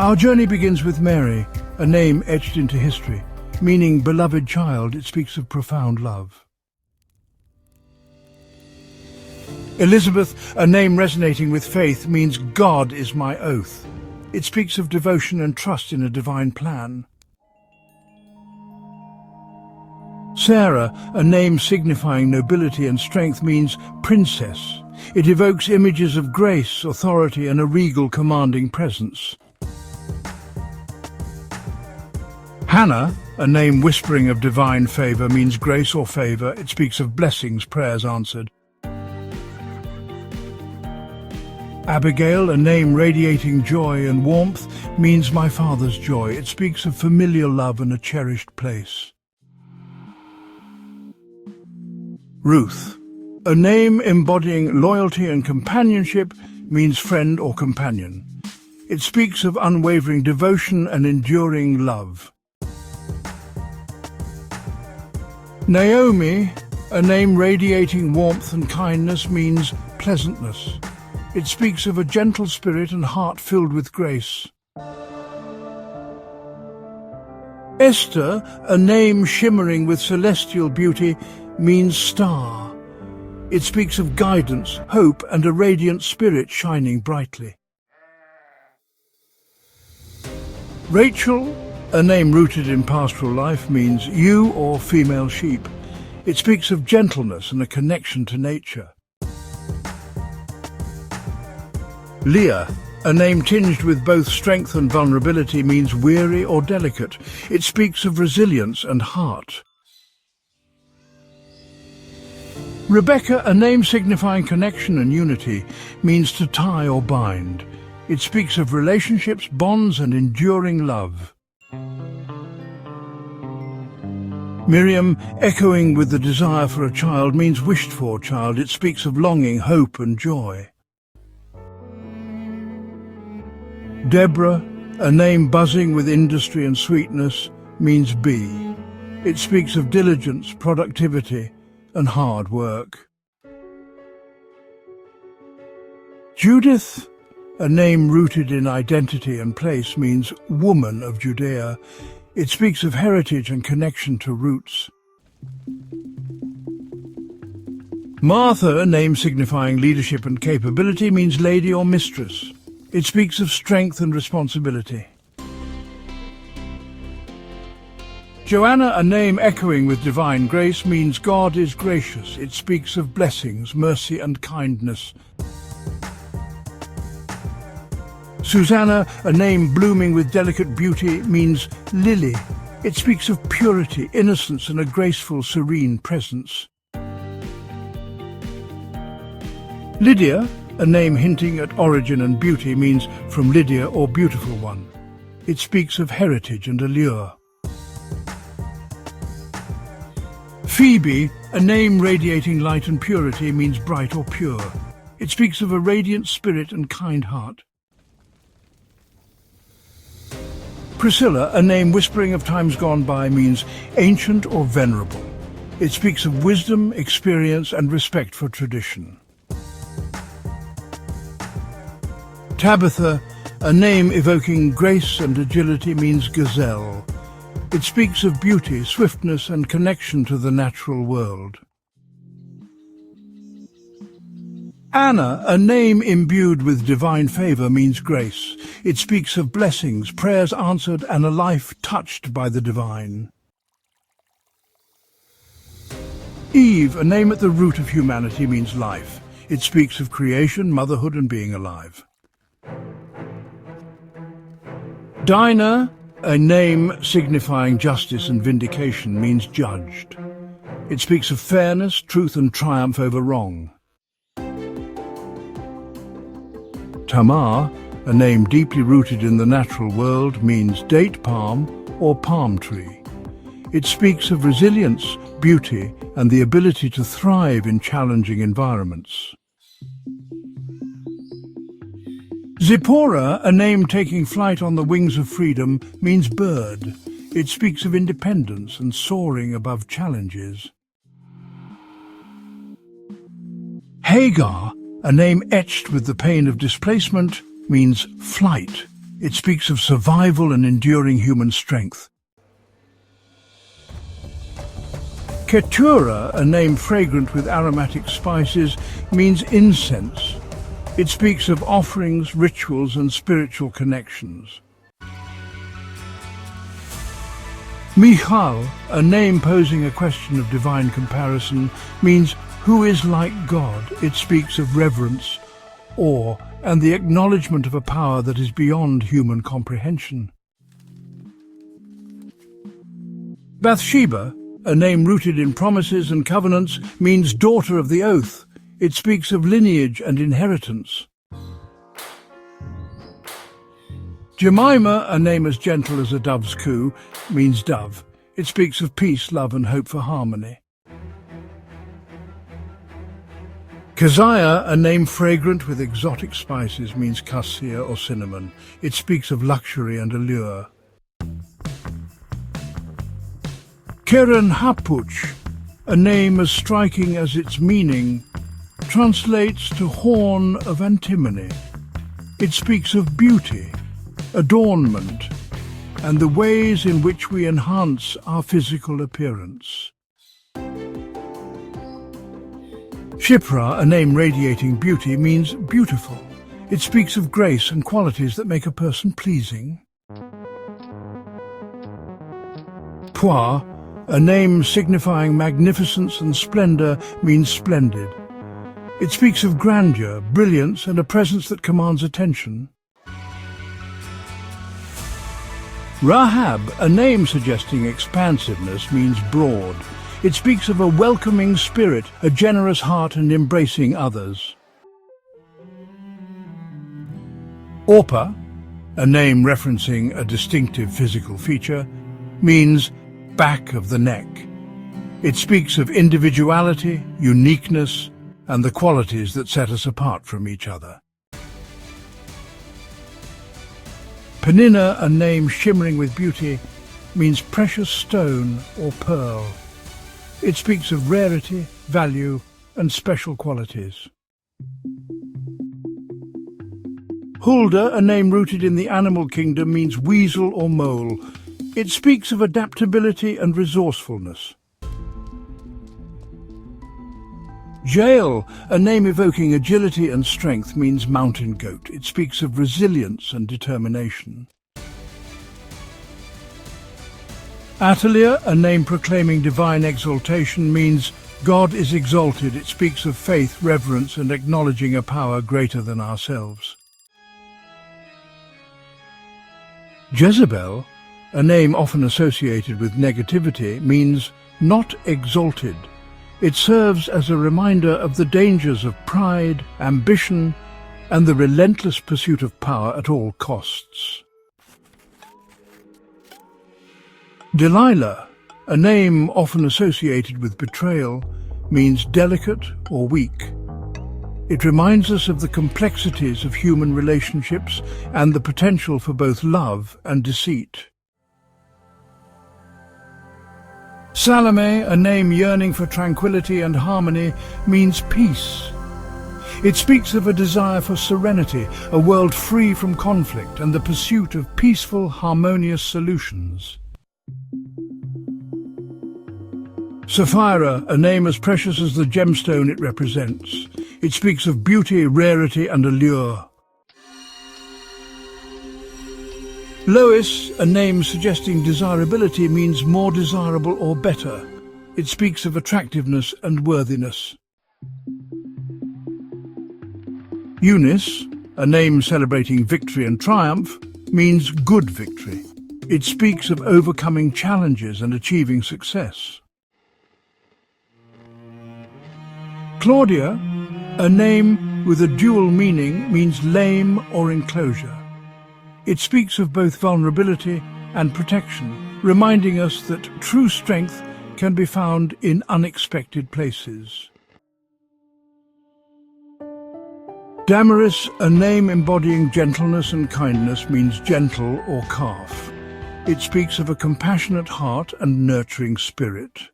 Our journey begins with Mary, a name etched into history. Meaning beloved child, it speaks of profound love. Elizabeth, a name resonating with faith, means God is my oath. It speaks of devotion and trust in a divine plan. Sarah, a name signifying nobility and strength, means princess. It evokes images of grace, authority, and a regal, commanding presence. Hannah, a name whispering of divine favour, means grace or favour. It speaks of blessings, prayers answered. Abigail, a name radiating joy and warmth, means my father's joy. It speaks of familial love and a cherished place. Ruth, a name embodying loyalty and companionship, means friend or companion. It speaks of unwavering devotion and enduring love. Naomi, a name radiating warmth and kindness, means pleasantness. It speaks of a gentle spirit and heart filled with grace. Esther, a name shimmering with celestial beauty, means star. It speaks of guidance, hope, and a radiant spirit shining brightly. Rachel, a name rooted in pastoral life, means ewe or female sheep. It speaks of gentleness and a connection to nature. Leah, a name tinged with both strength and vulnerability, means weary or delicate. It speaks of resilience and heart. Rebecca, a name signifying connection and unity, means to tie or bind. It speaks of relationships, bonds, and enduring love. Miriam, echoing with the desire for a child, means wished-for child. It speaks of longing, hope, and joy. Deborah, a name buzzing with industry and sweetness, means bee. It speaks of diligence, productivity, and hard work. Judith, a name rooted in identity and place, means woman of Judea. It speaks of heritage and connection to roots. Martha, a name signifying leadership and capability, means lady or mistress. It speaks of strength and responsibility. Joanna, a name echoing with divine grace, means God is gracious. It speaks of blessings, mercy, and kindness. Susanna, a name blooming with delicate beauty, means lily. It speaks of purity, innocence, and a graceful, serene presence. Lydia, a name hinting at origin and beauty, means from Lydia or beautiful one. It speaks of heritage and allure. Phoebe, a name radiating light and purity, means bright or pure. It speaks of a radiant spirit and kind heart. Priscilla, a name whispering of times gone by, means ancient or venerable. It speaks of wisdom, experience, and respect for tradition. Tabitha, a name evoking grace and agility, means gazelle. It speaks of beauty, swiftness, and connection to the natural world. Anna, a name imbued with divine favour, means grace. It speaks of blessings, prayers answered, and a life touched by the divine. Eve, a name at the root of humanity, means life. It speaks of creation, motherhood, and being alive. Dinah, a name signifying justice and vindication, means judged. It speaks of fairness, truth, and triumph over wrong. Tamar, a name deeply rooted in the natural world, means date palm or palm tree. It speaks of resilience, beauty, and the ability to thrive in challenging environments. Zipporah, a name taking flight on the wings of freedom, means bird. It speaks of independence and soaring above challenges. Hagar, a name etched with the pain of displacement, means flight. It speaks of survival and enduring human strength. Keturah, a name fragrant with aromatic spices, means incense. It speaks of offerings, rituals, and spiritual connections. Michal, a name posing a question of divine comparison, means who is like God. It speaks of reverence, awe, and the acknowledgement of a power that is beyond human comprehension. Bathsheba, a name rooted in promises and covenants, means daughter of the oath. It speaks of lineage and inheritance. Jemima, a name as gentle as a dove's coo, means dove. It speaks of peace, love, and hope for harmony. Keziah, a name fragrant with exotic spices, means cassia or cinnamon. It speaks of luxury and allure. Keren Hapuch, a name as striking as its meaning, translates to horn of antimony. It speaks of beauty, adornment, and the ways in which we enhance our physical appearance. Shipra, a name radiating beauty, means beautiful. It speaks of grace and qualities that make a person pleasing. Puah, a name signifying magnificence and splendor, means splendid. It speaks of grandeur, brilliance, and a presence that commands attention. Rahab, a name suggesting expansiveness, means broad. It speaks of a welcoming spirit, a generous heart, and embracing others. Orpah, a name referencing a distinctive physical feature, means back of the neck. It speaks of individuality, uniqueness, and the qualities that set us apart from each other. Peninnah, a name shimmering with beauty, means precious stone or pearl. It speaks of rarity, value, and special qualities. Huldah, a name rooted in the animal kingdom, means weasel or mole. It speaks of adaptability and resourcefulness. Jael, a name evoking agility and strength, means mountain goat. It speaks of resilience and determination. Atalia, a name proclaiming divine exaltation, means God is exalted. It speaks of faith, reverence, and acknowledging a power greater than ourselves. Jezebel, a name often associated with negativity, means not exalted. It serves as a reminder of the dangers of pride, ambition, and the relentless pursuit of power at all costs. Delilah, a name often associated with betrayal, means delicate or weak. It reminds us of the complexities of human relationships and the potential for both love and deceit. Salome, a name yearning for tranquility and harmony, means peace. It speaks of a desire for serenity, a world free from conflict, and the pursuit of peaceful, harmonious solutions. Sapphira, a name as precious as the gemstone it represents. It speaks of beauty, rarity, and allure. Lois, a name suggesting desirability, means more desirable or better. It speaks of attractiveness and worthiness. Eunice, a name celebrating victory and triumph, means good victory. It speaks of overcoming challenges and achieving success. Claudia, a name with a dual meaning, means lame or enclosure. It speaks of both vulnerability and protection, reminding us that true strength can be found in unexpected places. Damaris, a name embodying gentleness and kindness, means gentle or calf. It speaks of a compassionate heart and nurturing spirit.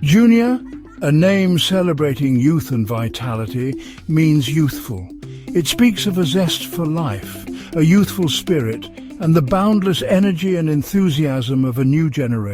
Junior, a name celebrating youth and vitality, means youthful. It speaks of a zest for life, a youthful spirit, and the boundless energy and enthusiasm of a new generation.